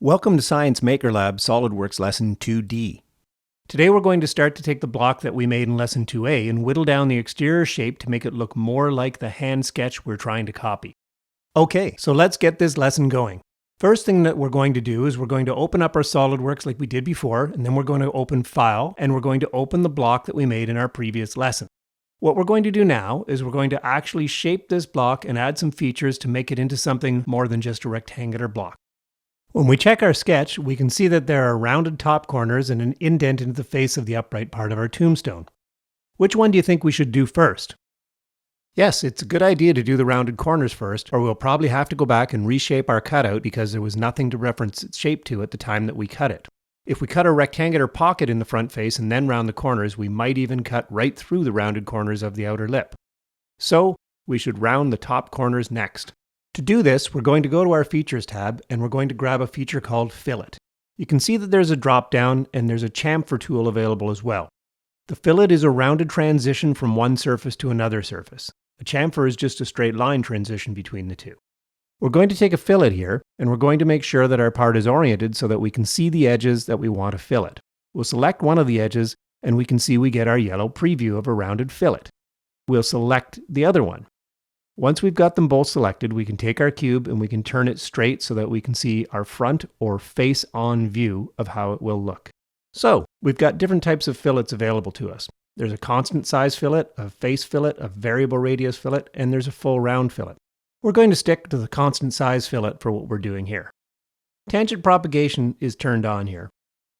Welcome to Science Maker Lab SolidWorks Lesson 2D. Today we're going to start to take the block that we made in Lesson 2A and whittle down the exterior shape to make it look more like the hand sketch we're trying to copy. Okay, so let's get this lesson going. First thing that we're going to do is we're going to open up our SolidWorks like we did before, and then we're going to open File, and we're going to open the block that we made in our previous lesson. What we're going to do now is we're going to actually shape this block and add some features to make it into something more than just a rectangular block. When we check our sketch, we can see that there are rounded top corners and an indent into the face of the upright part of our tombstone. Which one do you think we should do first? Yes, it's a good idea to do the rounded corners first, or we'll probably have to go back and reshape our cutout because there was nothing to reference its shape to at the time that we cut it. If we cut a rectangular pocket in the front face and then round the corners, we might even cut right through the rounded corners of the outer lip. So, we should round the top corners next. To do this, we're going to go to our Features tab and we're going to grab a feature called Fillet. You can see that there's a drop down and there's a chamfer tool available as well. The fillet is a rounded transition from one surface to another surface. A chamfer is just a straight line transition between the two. We're going to take a fillet here and we're going to make sure that our part is oriented so that we can see the edges that we want to fillet. We'll select one of the edges and we can see we get our yellow preview of a rounded fillet. We'll select the other one. Once we've got them both selected, we can take our cube and we can turn it straight so that we can see our front or face-on view of how it will look. So, we've got different types of fillets available to us. There's a constant size fillet, a face fillet, a variable radius fillet, and there's a full round fillet. We're going to stick to the constant size fillet for what we're doing here. Tangent propagation is turned on here.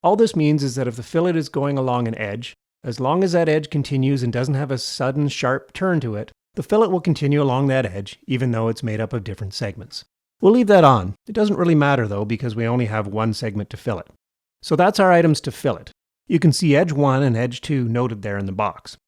All this means is that if the fillet is going along an edge, as long as that edge continues and doesn't have a sudden sharp turn to it, the fillet will continue along that edge, even though it's made up of different segments. We'll leave that on. It doesn't really matter though, because we only have one segment to fillet. So that's our items to fillet. You can see edge 1 and edge 2 noted there in the box.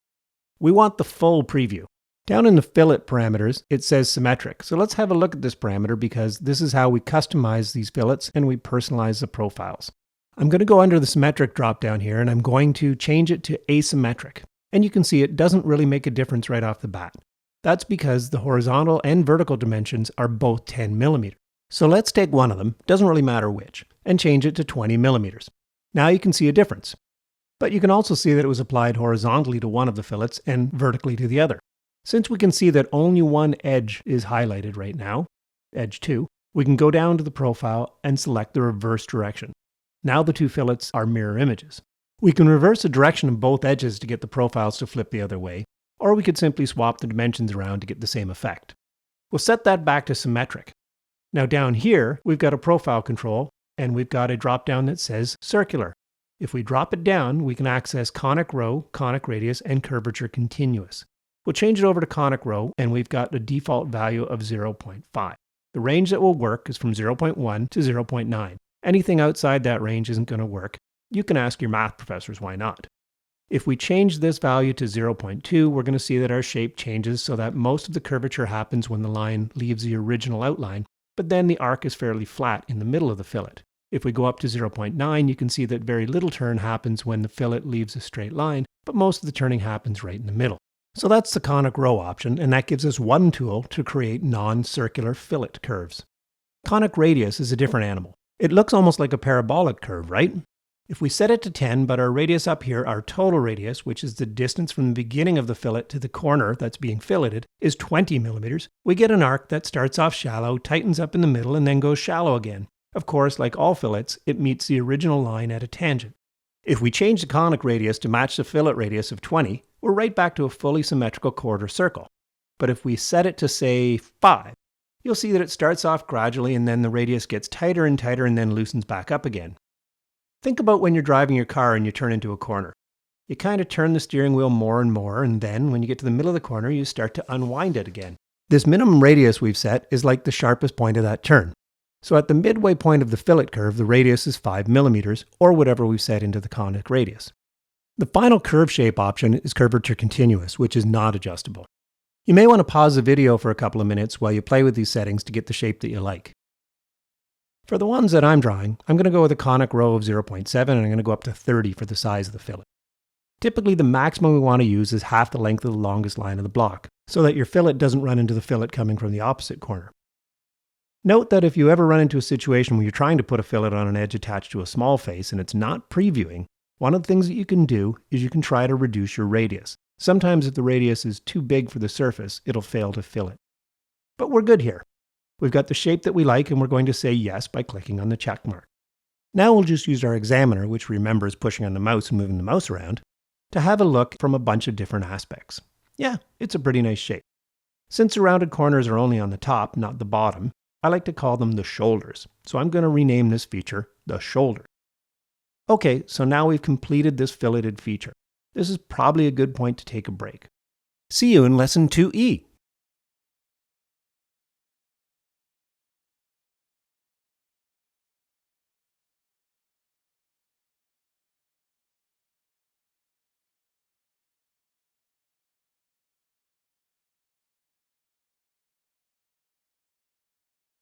We want the full preview. Down in the fillet parameters, it says symmetric. So let's have a look at this parameter because this is how we customize these fillets and we personalize the profiles. I'm going to go under the symmetric drop down here and I'm going to change it to asymmetric. And you can see it doesn't really make a difference right off the bat. That's because the horizontal and vertical dimensions are both 10 millimeters. So let's take one of them, doesn't really matter which, and change it to 20 millimeters. Now you can see a difference. But you can also see that it was applied horizontally to one of the fillets and vertically to the other. Since we can see that only one edge is highlighted right now, edge 2, we can go down to the profile and select the reverse direction. Now the two fillets are mirror images. We can reverse the direction of both edges to get the profiles to flip the other way, or we could simply swap the dimensions around to get the same effect. We'll set that back to symmetric. Now down here, we've got a profile control, and we've got a drop down that says circular. If we drop it down, we can access conic row, conic radius, and curvature continuous. We'll change it over to conic row, and we've got a default value of 0.5. The range that will work is from 0.1 to 0.9. Anything outside that range isn't going to work. You can ask your math professors why not. If we change this value to 0.2, we're going to see that our shape changes so that most of the curvature happens when the line leaves the original outline, but then the arc is fairly flat in the middle of the fillet. If we go up to 0.9, you can see that very little turn happens when the fillet leaves a straight line, but most of the turning happens right in the middle. So that's the conic row option, and that gives us one tool to create non-circular fillet curves. Conic radius is a different animal. It looks almost like a parabolic curve, right? If we set it to 10, but our radius up here, our total radius, which is the distance from the beginning of the fillet to the corner that's being filleted, is 20 millimeters, we get an arc that starts off shallow, tightens up in the middle, and then goes shallow again. Of course, like all fillets, it meets the original line at a tangent. If we change the conic radius to match the fillet radius of 20, we're right back to a fully symmetrical quarter circle. But if we set it to, say, 5, you'll see that it starts off gradually and then the radius gets tighter and tighter and then loosens back up again. Think about when you're driving your car and you turn into a corner. You kind of turn the steering wheel more and more, and then when you get to the middle of the corner, you start to unwind it again. This minimum radius we've set is like the sharpest point of that turn. So at the midway point of the fillet curve, the radius is 5 millimeters, or whatever we've set into the conic radius. The final curve shape option is curvature continuous, which is not adjustable. You may want to pause the video for a couple of minutes while you play with these settings to get the shape that you like. For the ones that I'm drawing, I'm going to go with a conic row of 0.7 and I'm going to go up to 30 for the size of the fillet. Typically the maximum we want to use is half the length of the longest line of the block, so that your fillet doesn't run into the fillet coming from the opposite corner. Note that if you ever run into a situation where you're trying to put a fillet on an edge attached to a small face and it's not previewing, one of the things that you can do is you can try to reduce your radius. Sometimes if the radius is too big for the surface, it'll fail to fillet. But we're good here. We've got the shape that we like and we're going to say yes by clicking on the check mark. Now we'll just use our examiner, which remembers pushing on the mouse and moving the mouse around, to have a look from a bunch of different aspects. Yeah, it's a pretty nice shape. Since the rounded corners are only on the top, not the bottom, I like to call them the shoulders. So I'm going to rename this feature the shoulder. Okay, so now we've completed this filleted feature. This is probably a good point to take a break. See you in Lesson 2E.